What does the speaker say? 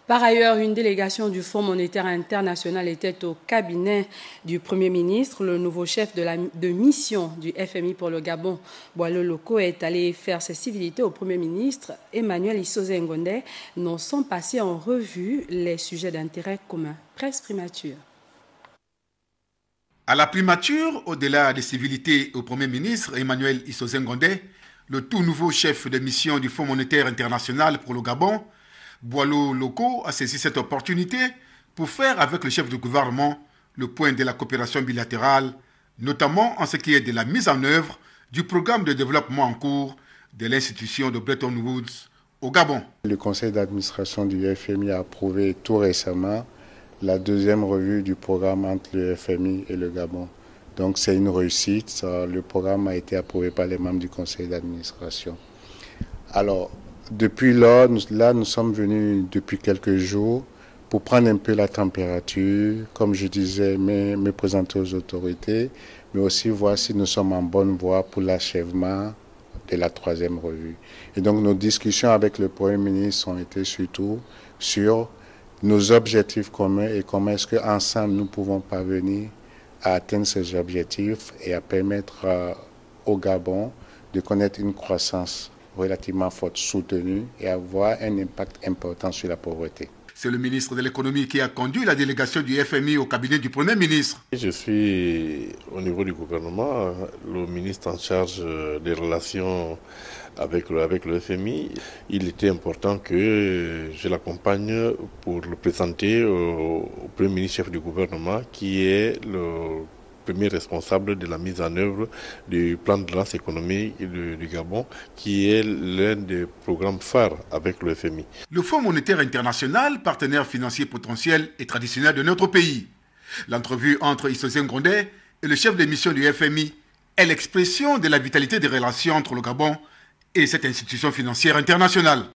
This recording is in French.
Par ailleurs, une délégation du Fonds monétaire international était au cabinet du Premier ministre. Le nouveau chef de mission du FMI pour le Gabon, Boileau Loko, est allé faire ses civilités au Premier ministre Emmanuel Issoze Ngonde. Nous sommes passés en revue les sujets d'intérêt commun. Presse primature. À la primature, au-delà des civilités au Premier ministre Emmanuel Issoze Ngonde, le tout nouveau chef de mission du Fonds monétaire international pour le Gabon, Boileau Loko, a saisi cette opportunité pour faire avec le chef du gouvernement le point de la coopération bilatérale, notamment en ce qui est de la mise en œuvre du programme de développement en cours de l'institution de Bretton Woods au Gabon. Le conseil d'administration du FMI a approuvé tout récemment la deuxième revue du programme entre le FMI et le Gabon. Donc c'est une réussite. Le programme a été approuvé par les membres du conseil d'administration. Alors, depuis là, nous sommes venus depuis quelques jours pour prendre un peu la température, comme je disais, me présenter aux autorités, mais aussi voir si nous sommes en bonne voie pour l'achèvement de la troisième revue. Et donc nos discussions avec le Premier ministre ont été surtout sur nos objectifs communs et comment est-ce qu'ensemble nous pouvons parvenir à atteindre ces objectifs et à permettre au Gabon de connaître une croissance relativement forte, soutenue et avoir un impact important sur la pauvreté. C'est le ministre de l'économie qui a conduit la délégation du FMI au cabinet du Premier ministre. Je suis au niveau du gouvernement, le ministre en charge des relations avec le FMI. Il était important que je l'accompagne pour le présenter au Premier ministre chef du gouvernement qui est le premier responsable de la mise en œuvre du plan de relance économique du Gabon, qui est l'un des programmes phares avec le FMI. Le Fonds monétaire international, partenaire financier potentiel et traditionnel de notre pays. L'entrevue entre Issoze Ngonde et le chef de mission du FMI est l'expression de la vitalité des relations entre le Gabon et cette institution financière internationale.